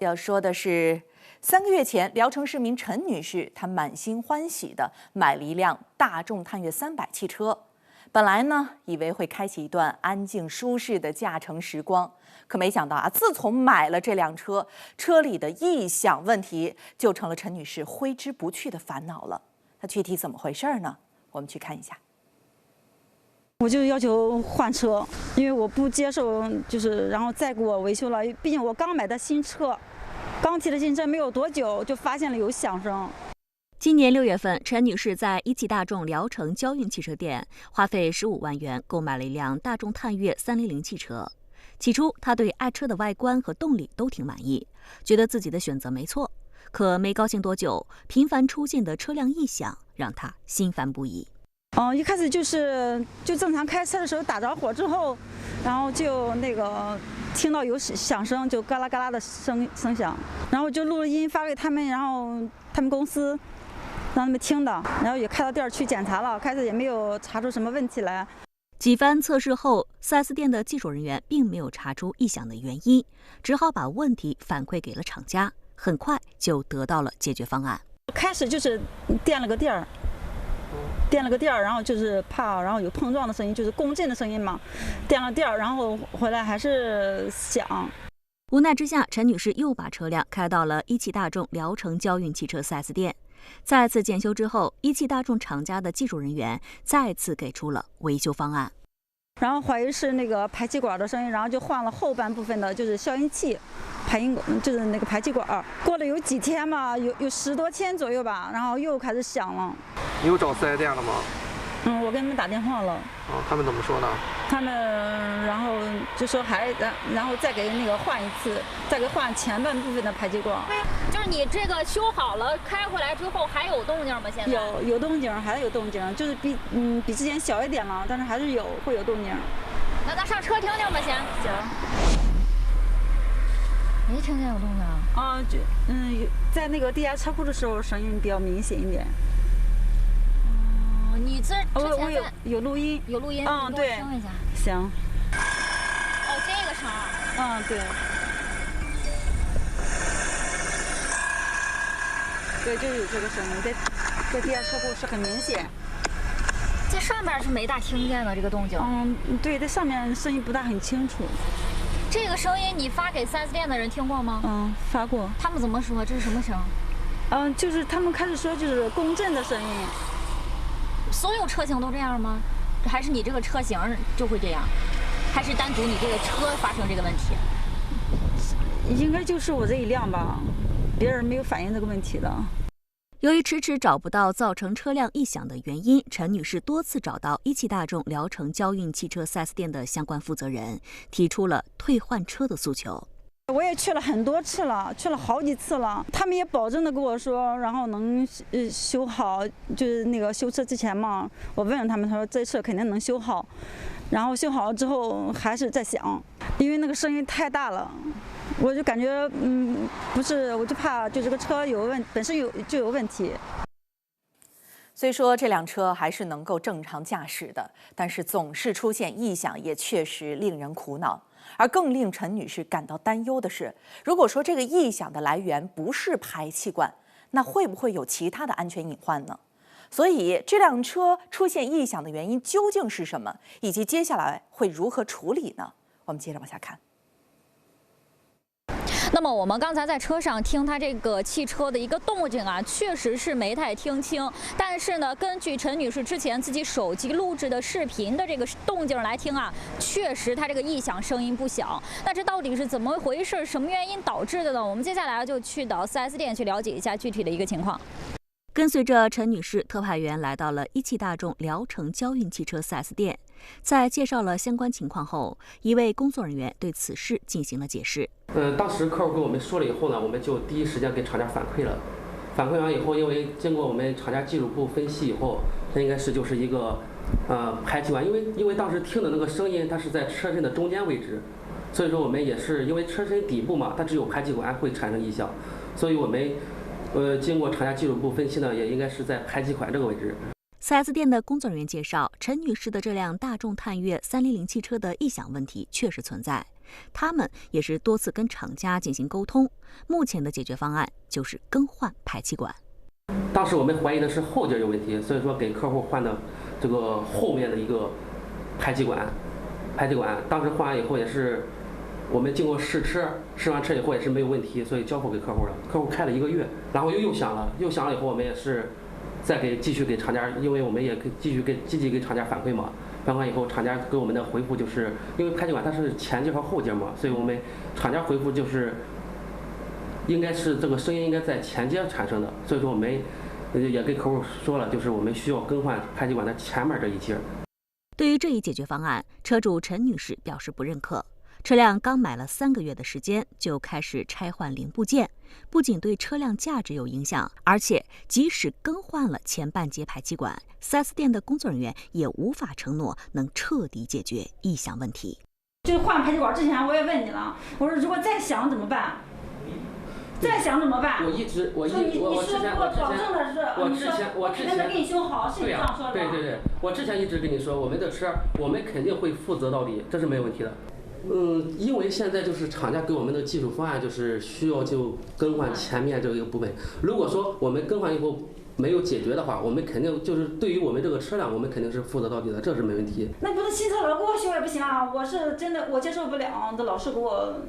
要说的是，3个月前，聊城市民陈女士她满心欢喜地买了一辆大众探岳300汽车。本来呢，以为会开启一段安静舒适的驾乘时光，可没想到啊，自从买了这辆车，车里的异响问题就成了陈女士挥之不去的烦恼了。那具体怎么回事呢？我们去看一下。我就要求换车，因为我不接受，然后再给我维修了。毕竟我刚买的新车，刚提的新车没有多久就发现了有响声。今年6月份，陈女士在一汽大众聊城交运汽车店花费15万元购买了一辆大众探岳300汽车。起初，她对爱车的外观和动力都挺满意，觉得自己的选择没错。可没高兴多久，频繁出现的车辆异响让她心烦不已。一开始就正常开车的时候打着火之后，然后就听到有响声，就嘎啦嘎啦的声响，然后就录了音发给他们，然后他们公司让他们听的，然后也开到店去检查了，开始也没有查出什么问题来。几番测试后，4S 店的技术人员并没有查出异响的原因，只好把问题反馈给了厂家，很快就得到了解决方案。开始就是垫了个垫儿，然后就是怕，然后有碰撞的声音，就是共振的声音嘛，垫了垫儿，然后回来还是响。无奈之下，陈女士又把车辆开到了一汽大众聊城交运汽车 4S 店。再次检修之后，一汽大众厂家的技术人员再次给出了维修方案。然后怀疑是排气管的声音，然后就换了后半部分的，就是消音器，就是排气管。过了有几天嘛，有10多天左右吧，然后又开始响了。你有找4S店了吗？我跟他们打电话了。他们怎么说呢？他们然后就说然后再给换一次，再给换前半部分的排气管。就是你这个修好了，开回来之后还有动静吗？现在有动静，还是有动静，就是比之前小一点了，但是还是会有动静。那咱上车听听吧，先。行。没听见有动静啊？在地下车库的时候声音比较明显一点。你之前我有录音，有录音，对，听一下。行。这个声。对。对，就有这个声音，在地下车库是很明显。在上面是没大听见的这个动静。对，在上面声音不大很清楚。这个声音你发给4S店的人听过吗？发过。他们怎么说？这是什么声？就是他们开始说就是共振的声音。所有车型都这样吗？还是你这个车型就会这样？还是单独你这个车发生这个问题？应该就是我这一辆吧，别人没有反映这个问题的。由于迟迟找不到造成车辆异响的原因，陈女士多次找到一汽大众聊城交运汽车 4S 店的相关负责人，提出了退换车的诉求。我也去了很多次了，去了好几次了，他们也保证的跟我说，然后能修好，就是修车之前嘛，我问了他们，他说这次肯定能修好，然后修好了之后还是在响，因为那个声音太大了，我就感觉不是，我就怕就这个车本身就有问题。虽说这辆车还是能够正常驾驶的，但是总是出现异响，也确实令人苦恼。而更令陈女士感到担忧的是，如果说这个异响的来源不是排气管，那会不会有其他的安全隐患呢？所以这辆车出现异响的原因究竟是什么，以及接下来会如何处理呢？我们接着往下看。那么我们刚才在车上听它这个汽车的一个动静啊，确实是没太听清。但是呢，根据陈女士之前自己手机录制的视频的这个动静来听啊，确实它这个异响声音不小。那这到底是怎么回事？什么原因导致的呢？我们接下来就去到4S店去了解一下具体的一个情况。跟随着陈女士，特派员来到了一汽大众聊城交运汽车 4S 店，在介绍了相关情况后，一位工作人员对此事进行了解释。当时客户跟我们说了以后呢，我们就第一时间给厂家反馈了。反馈完以后，因为经过我们厂家技术部分析以后，它应该就是一个排气管，因为当时听的那个声音，它是在车身的中间位置，所以说我们也是因为车身底部嘛，它只有排气管会产生异响，所以我们经过厂家技术部分析呢，也应该是在排气管这个位置。4S 店的工作人员介绍，陈女士的这辆大众探岳300汽车的异响问题确实存在，他们也是多次跟厂家进行沟通，目前的解决方案就是更换排气管。当时我们怀疑的是后劲有问题，所以说给客户换的这个后面的一个排气管。当时换完以后也是我们经过试车，试完车以后也是没有问题，所以交付给客户了。客户开了1个月，然后又响了以后，我们也是再继续给厂家，因为我们也积极给厂家反馈嘛。反馈以后，厂家给我们的回复就是，因为排气管它是前劲和后劲嘛，所以我们厂家回复就是，应该是这个声音应该在前阶产生的，所以说我们也跟客户说了，就是我们需要更换排气管的前面这一节。对于这一解决方案，车主陈女士表示不认可。车辆刚买了3个月的时间就开始拆换零部件，不仅对车辆价值有影响，而且即使更换了前半节排气管，4S店的工作人员也无法承诺能彻底解决异响问题。就是换排气管之前，我也问你了，我说如果再响怎么办？再想怎么办？我之前保证的是，我肯定能给你修好，是你这样说的。对，我之前一直跟你说，我们的车我们肯定会负责到底，这是没有问题的。因为现在就是厂家给我们的技术方案就是需要就更换前面这一个部分。如果说我们更换以后没有解决的话，我们肯定就是对于我们这个车辆，我们肯定是负责到底的，这是没问题。那不是新车老给我修也不行啊！我是真的我接受不了，这老是给我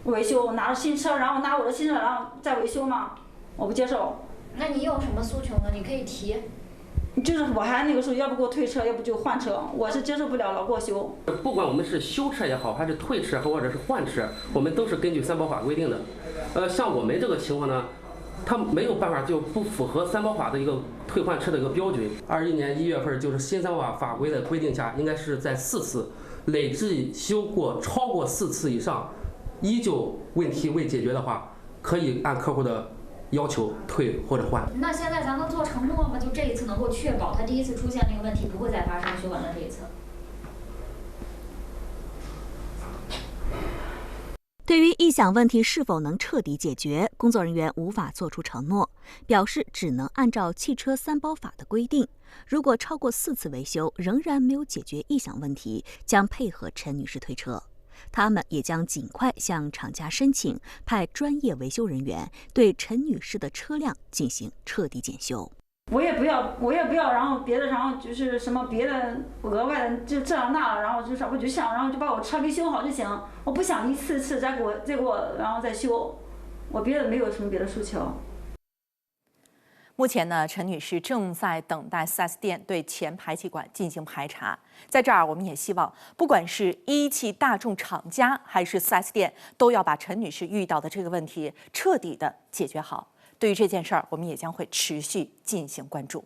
维修，拿着新车，然后拿我的新车，然后再维修嘛，我不接受。那你有什么诉求呢？你可以提。就是我还那个时候，要不给我退车，要不就换车，我是接受不了老给我修。不管我们是修车也好，还是退车或者是换车，我们都是根据三包法规定的。像我们这个情况呢，它没有办法就不符合三包法的一个退换车的一个标准。21年1月份就是新三包法法规的规定下，应该是在4次累计修过超过4次以上，依旧问题未解决的话，可以按客户的要求退或者换。那现在咱能做承诺吗？就这一次能够确保他第一次出现那个问题不会再发生，修完了这一次。对于异响问题是否能彻底解决，工作人员无法作出承诺，表示只能按照汽车三包法的规定，如果超过4次维修仍然没有解决异响问题，将配合陈女士退车。他们也将尽快向厂家申请，派专业维修人员对陈女士的车辆进行彻底检修。我也不要，然后别的，然后就是什么别的额外的，就这样那了，然后就是我就想，然后就把我车给修好就行，我不想一次次再给我，然后再修，我别的没有什么别的诉求。目前呢，陈女士正在等待4S店对前排气管进行排查。在这儿，我们也希望，不管是一汽大众厂家还是4S店，都要把陈女士遇到的这个问题彻底的解决好。对于这件事儿，我们也将会持续进行关注。